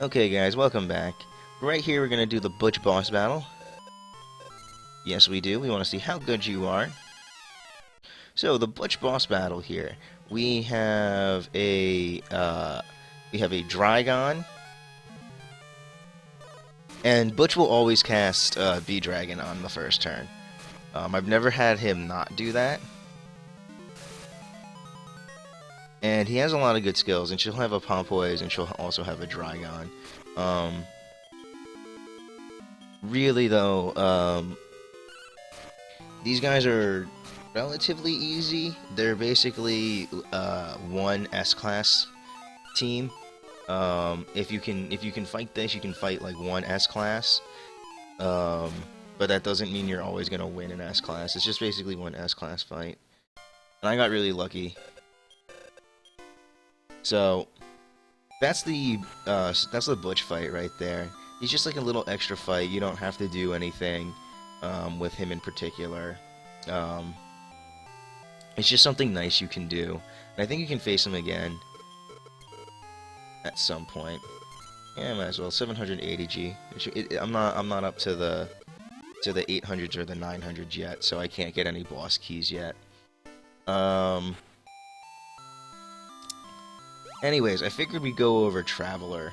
Okay guys, welcome back. Right here we're going to do the Butch boss battle. Yes we do, we want to see how good you are. So the Butch boss battle here. We have a Dragon. And Butch will always cast B-Dragon on the first turn. I've never had him not do that. And he has a lot of good skills, and she'll have a Pompoise, and she'll also have a Dragon. Um, really though, these guys are relatively easy. They're basically one S-class team. If you can fight this, you can fight like one S-class. But that doesn't mean you're always gonna win an S-class. It's just basically one S-class fight. And I got really lucky. So that's the Butch fight right there. He's just like a little extra fight. You don't have to do anything with him in particular. Um, it's just something nice you can do. And I think you can face him again at some point. Yeah, might as well. 780G. I'm not up to the 800s or the 900s yet, so I can't get any boss keys yet. Anyways, I figured we'd go over Traveler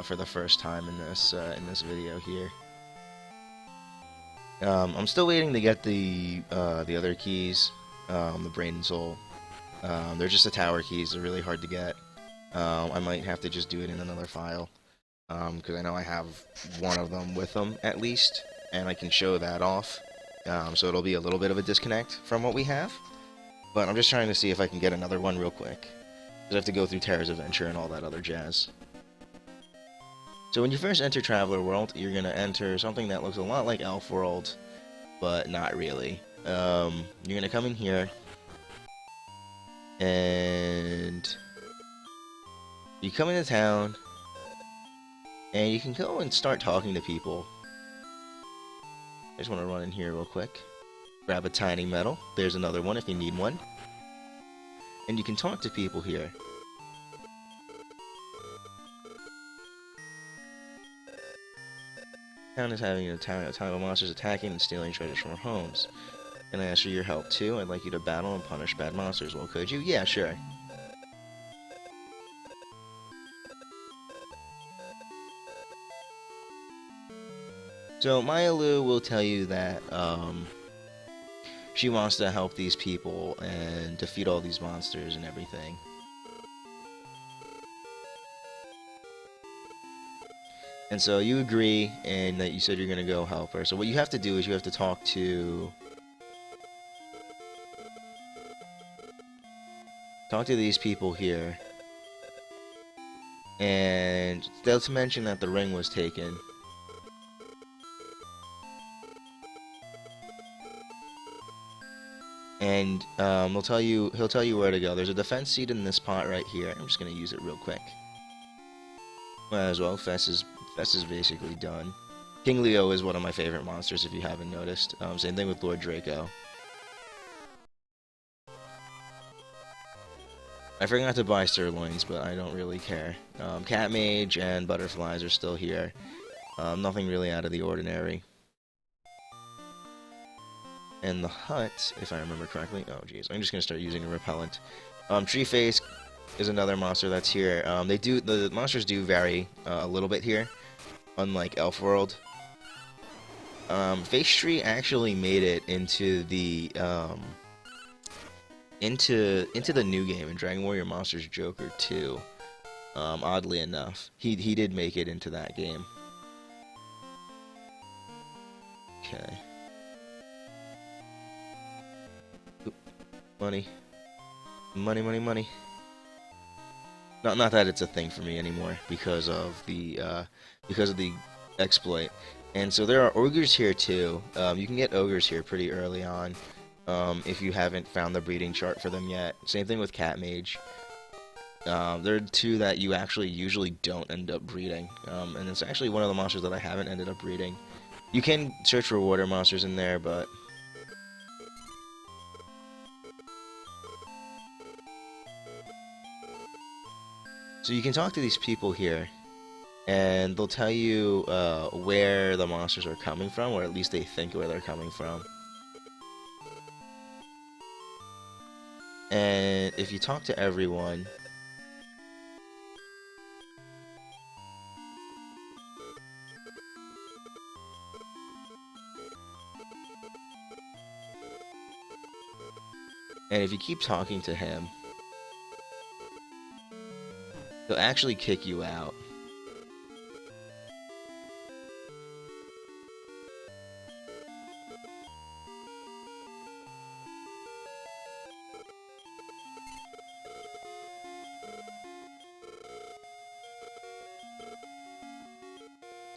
for the first time in this video here. I'm still waiting to get the other keys, the Brain and Soul. They're just the tower keys. They're really hard to get. I might have to just do it in another file, because I know I have one of them with them at least, and I can show that off. So it'll be a little bit of a disconnect from what we have. But I'm just trying to see if I can get another one real quick. I have to go through Terra's Adventure and all that other jazz. So when you first enter Traveler World, you're going to enter something that looks a lot like Elf World, but not really. You're going to come in here, and you come into town, and you can go and start talking to people. I just want to run in here real quick. Grab a tiny medal. There's another one if you need one. And you can talk to people here. Town is having a time of monsters attacking and stealing treasures from our homes. Can I ask for your help too? I'd like you to battle and punish bad monsters. Well, could you? Yeah, sure. So Mayalu will tell you that she wants to help these people and defeat all these monsters and everything. And so you agree, and that you said you're going to go help her. So what you have to do is you have to talk to these people here. And they'll mention that the ring was taken. And he'll tell you where to go. There's a defense seed in this pot right here. I'm just gonna use it real quick. Might as well. Fess is basically done. King Leo is one of my favorite monsters, if you haven't noticed. Same thing with Lord Draco. I forgot to buy sirloins, but I don't really care. Cat Mage and Butterflies are still here. Nothing really out of the ordinary. And the hut, if I remember correctly, oh jeez, I'm just gonna start using a repellent. Treeface is another monster that's here. The monsters do vary a little bit here, unlike Elf World. Face Tree actually made it into the into the new game in Dragon Warrior Monsters Joker 2. Oddly enough, he did make it into that game. Okay. Money. Money, money, money. Not that it's a thing for me anymore because of the exploit. And so there are ogres here too. You can get ogres here pretty early on if you haven't found the breeding chart for them yet. Same thing with Cat Mage. There are two that you actually usually don't end up breeding. And it's actually one of the monsters that I haven't ended up breeding. You can search for water monsters in there, but so you can talk to these people here, and they'll tell you where the monsters are coming from, or at least they think where they're coming from. And if you talk to everyone, and if you keep talking to him, he'll actually kick you out.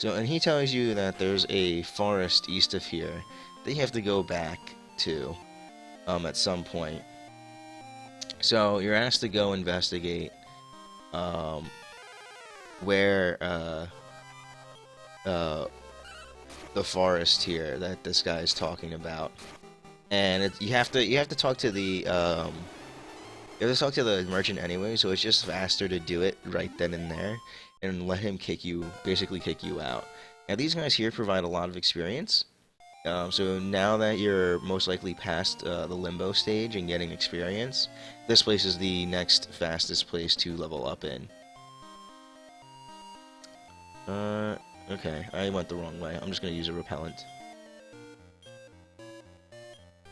So, and he tells you that there's a forest east of here that you have to go back to at some point. So you're asked to go investigate um, where uh, the forest here that this guy is talking about, and you have to talk to the you have to talk to the merchant anyway. So it's just faster to do it right then and there, and let him basically kick you out. Now these guys here provide a lot of experience. So now that you're most likely past the limbo stage and getting experience, this place is the next fastest place to level up in. Okay, I went the wrong way. I'm just gonna use a repellent.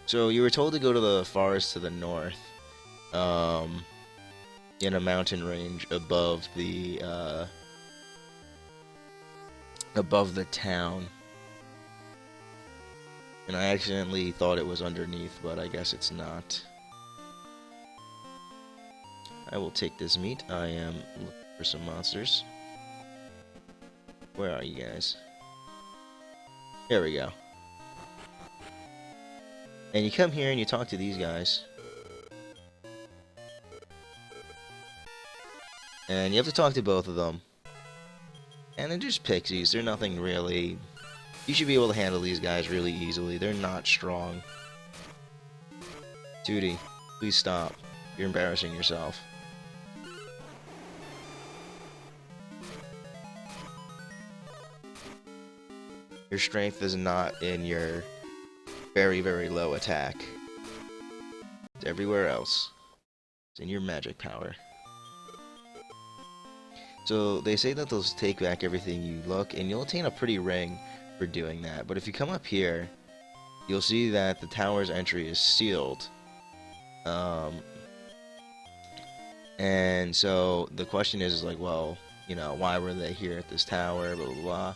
So you were told to go to the forest to the north, in a mountain range above the town. And I accidentally thought it was underneath, but I guess it's not. I will take this meat. I am looking for some monsters. Where are you guys? Here we go. And you come here and you talk to these guys. And you have to talk to both of them. And they're just pixies. They're nothing really. You should be able to handle these guys really easily. They're not strong. Tootie, please stop. You're embarrassing yourself. Your strength is not in your very, very low attack. It's everywhere else. It's in your magic power. So they say that they'll take back everything you look, and you'll attain a pretty ring for doing that. But if you come up here, you'll see that the tower's entry is sealed. And so the question is like, well, why were they here at this tower, blah, blah, blah.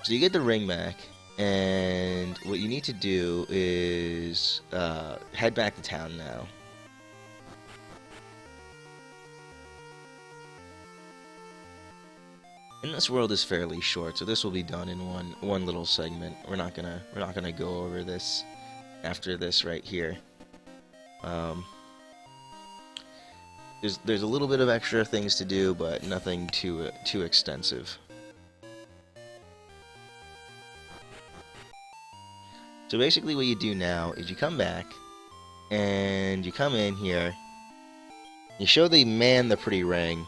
So you get the ring back, and what you need to do is head back to town now. And this world is fairly short, so this will be done in one little segment. We're not gonna go over this after this right here. There's a little bit of extra things to do, but nothing too extensive. So basically, what you do now is you come back, and you come in here. You show the man the pretty ring.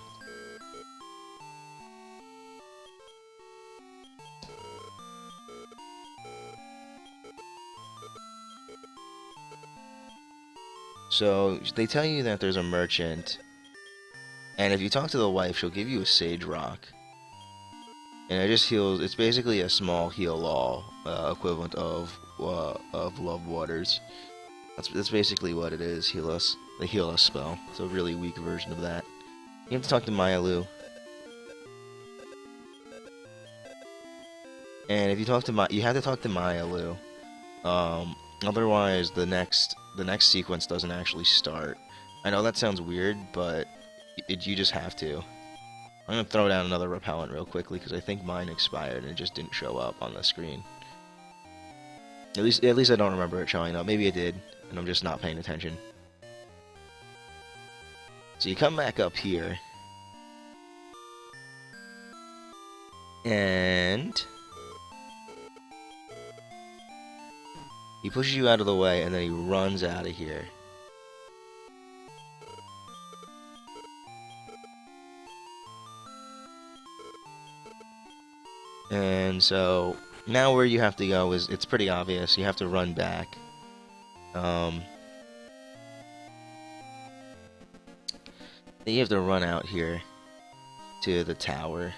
So they tell you that there's a merchant, and if you talk to the wife, she'll give you a sage rock, and it just heals. It's basically a small heal-all equivalent of love waters. That's basically what it is. The heal us spell. It's a really weak version of that. You have to talk to Mayalu, and if you you have to talk to Mayalu. Otherwise, the next sequence doesn't actually start. I know that sounds weird, but you just have to. I'm gonna throw down another repellent real quickly because I think mine expired and it just didn't show up on the screen. At least I don't remember it showing up. Maybe it did, and I'm just not paying attention. So you come back up here, and he pushes you out of the way, and then he runs out of here. And so now where you have to go is, it's pretty obvious. You have to run back. Um, you have to run out here to the tower.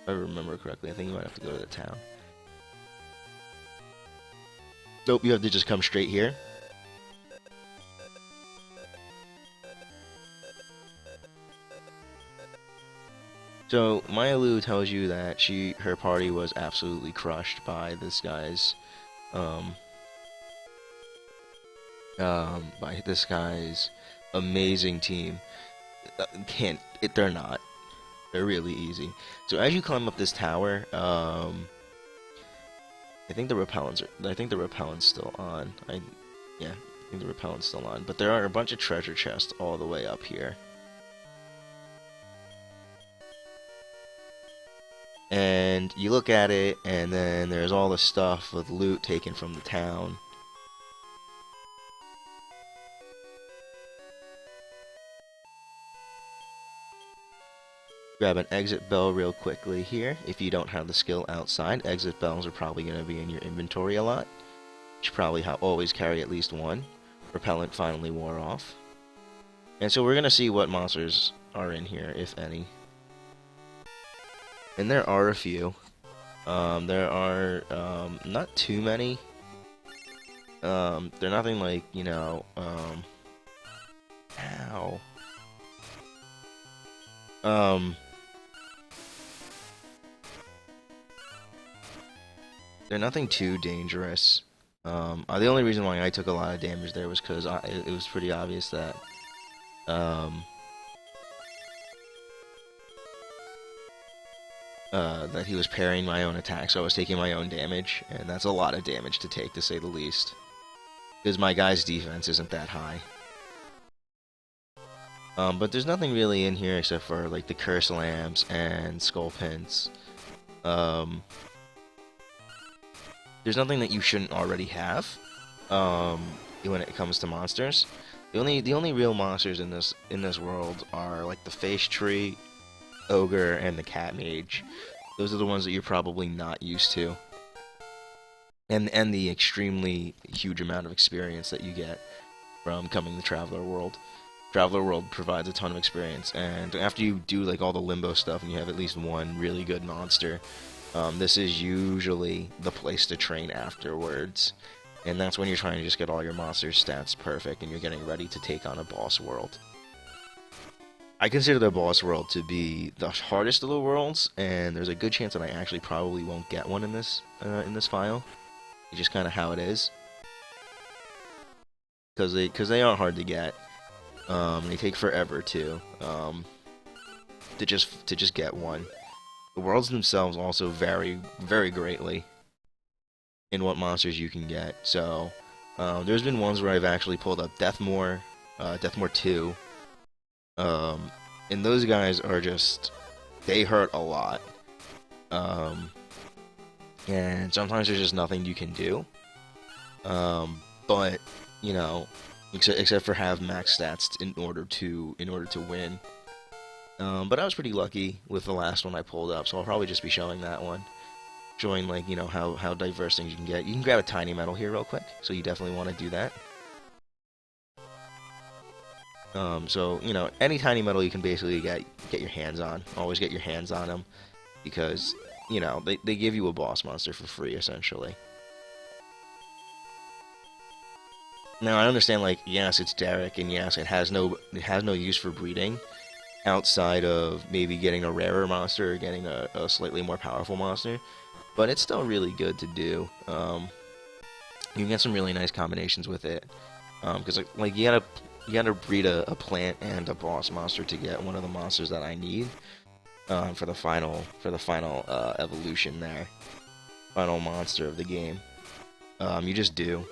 If I remember correctly, I think you might have to go to the town. Nope, you have to just come straight here. So Maya Lu tells you that her party was absolutely crushed by this guy's um by this guy's amazing team. They're not. They're really easy. So as you climb up this tower, I think the repellent's still on. Yeah, I think the repellent's still on. But there are a bunch of treasure chests all the way up here. And you look at it, and then there's all the stuff with loot taken from the town. Grab an exit bell real quickly here. If you don't have the skill outside, exit bells are probably going to be in your inventory a lot. You should probably always carry at least one. Repellent finally wore off. And so we're going to see what monsters are in here, if any. And there are a few. There are not too many. They're nothing like, you know, ow. They're nothing too dangerous. The only reason why I took a lot of damage there was because it was pretty obvious that that he was parrying my own attack, so I was taking my own damage, and that's a lot of damage to take, to say the least. Because my guy's defense isn't that high. But there's nothing really in here except for, like, the curse lamps and skull pins. There's nothing that you shouldn't already have, when it comes to monsters. The only real monsters in this world are, like, the face tree, ogre, and the cat mage. Those are the ones that you're probably not used to. And the extremely huge amount of experience that you get from coming to Traveler World. Traveler World provides a ton of experience, and after you do like all the limbo stuff and you have at least one really good monster, this is usually the place to train afterwards. And that's when you're trying to just get all your monsters' stats perfect and you're getting ready to take on a boss world. I consider the boss world to be the hardest of the worlds, and there's a good chance that I actually probably won't get one in this file. It's just kind of how it is, because they are hard to get. They take forever to just get one. The worlds themselves also vary very greatly in what monsters you can get. So there's been ones where I've actually pulled up Deathmore 2. And those guys are just, they hurt a lot. And sometimes there's just nothing you can do. But, you know, except for have max stats in order to win. But I was pretty lucky with the last one I pulled up, so I'll probably just be showing that one. Showing, like, you know, how diverse things you can get. You can grab a tiny metal here real quick, so you definitely want to do that. So, you know, any tiny metal you can basically get your hands on. Always get your hands on them, because, you know, they give you a boss monster for free, essentially. Now, I understand, like, yes, it's Derek, and yes, it has no use for breeding, outside of maybe getting a rarer monster or getting a slightly more powerful monster, but it's still really good to do. You can get some really nice combinations with it, because, like, you gotta breed a plant and a boss monster to get one of the monsters that I need for the final evolution there, final monster of the game. You just do.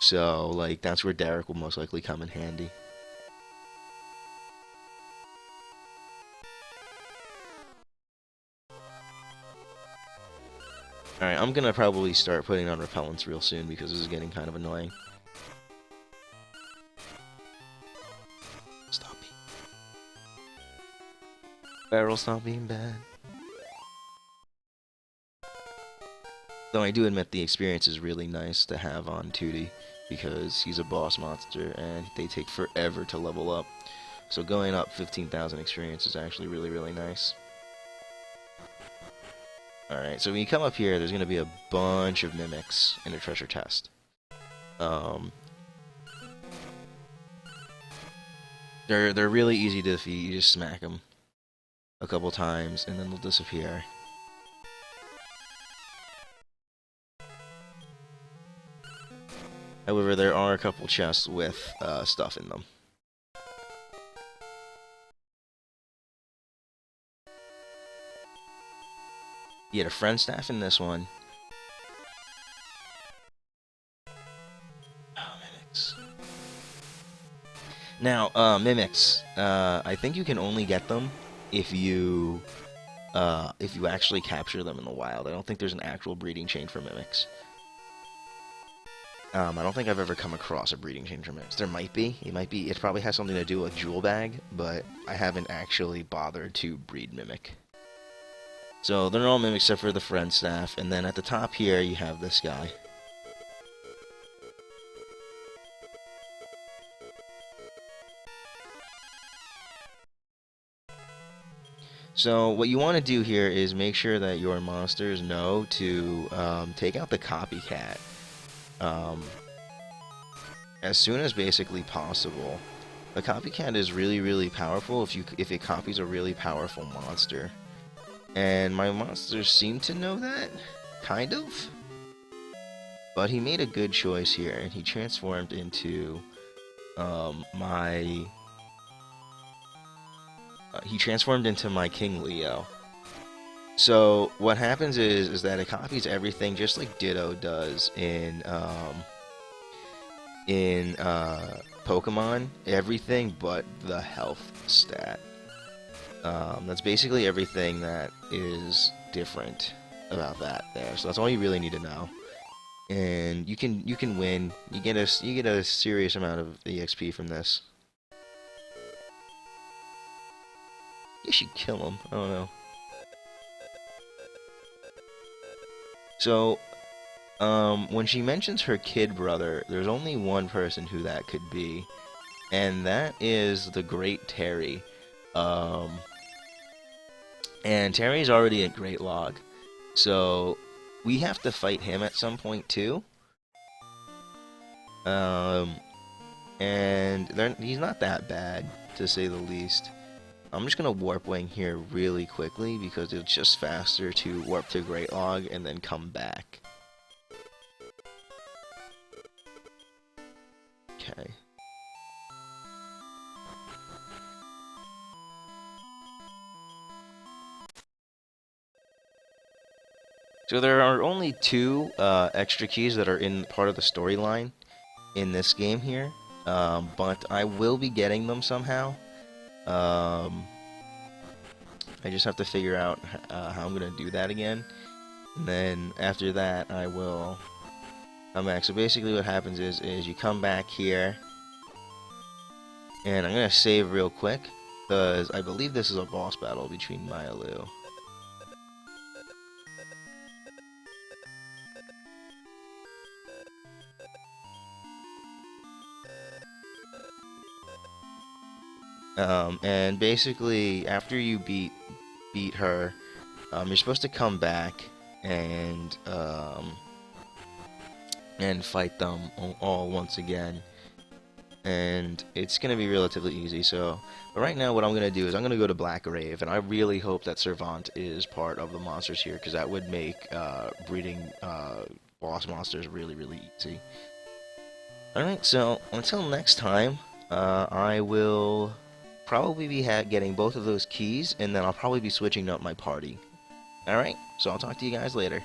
So, like, that's where Derek will most likely come in handy. Alright, I'm gonna probably start putting on repellents real soon because this is getting kind of annoying. Stop me. Barrel stop being bad. Though I do admit the experience is really nice to have on Tootie, because he's a boss monster and they take forever to level up. So going up 15,000 experience is actually really, really nice. Alright, so when you come up here, there's going to be a bunch of mimics in a treasure chest. They're really easy to defeat. You just smack them a couple times and then they'll disappear. However, there are a couple chests with stuff in them. You get a friend staff in this one. Oh, mimics. Now, mimics. I think you can only get them if you actually capture them in the wild. I don't think there's an actual breeding chain for mimics. I don't think I've ever come across a breeding chain for mimics. There might be. It probably has something to do with Jewel Bag, but I haven't actually bothered to breed mimic. So they're all mimics except for the friend staff, and then at the top here you have this guy. So what you want to do here is make sure that your monsters know to take out the copycat as soon as basically possible. The copycat is really, really powerful if it copies a really powerful monster. And my monsters seem to know that, kind of. But he made a good choice here, and he transformed into my King Leo. So what happens is that it copies everything just like Ditto does in Pokemon, everything but the health stat. That's basically everything that is different about that there. So that's all you really need to know. And you can win. You get a serious amount of EXP from this. You should kill him. I don't know. So, when she mentions her kid brother, there's only one person who that could be, and that is the Great Terry. And Terry's already a Great Log, so we have to fight him at some point too. And he's not that bad, to say the least. I'm just gonna warp wing here really quickly because it's just faster to warp to Great Log and then come back. Okay. So there are only two extra keys that are in part of the storyline in this game here, but I will be getting them somehow. I just have to figure out how I'm going to do that again, and then after that I will come back. So basically what happens is you come back here, and I'm going to save real quick, because I believe this is a boss battle between Mailu. And basically, after you beat her, you're supposed to come back and fight them all once again. And it's gonna be relatively easy. So, but right now, what I'm gonna do is I'm gonna go to Black Grave, and I really hope that Servant is part of the monsters here, because that would make breeding boss monsters really, really easy. All right, so until next time, I will probably be getting both of those keys, and then I'll probably be switching up my party. Alright, so I'll talk to you guys later.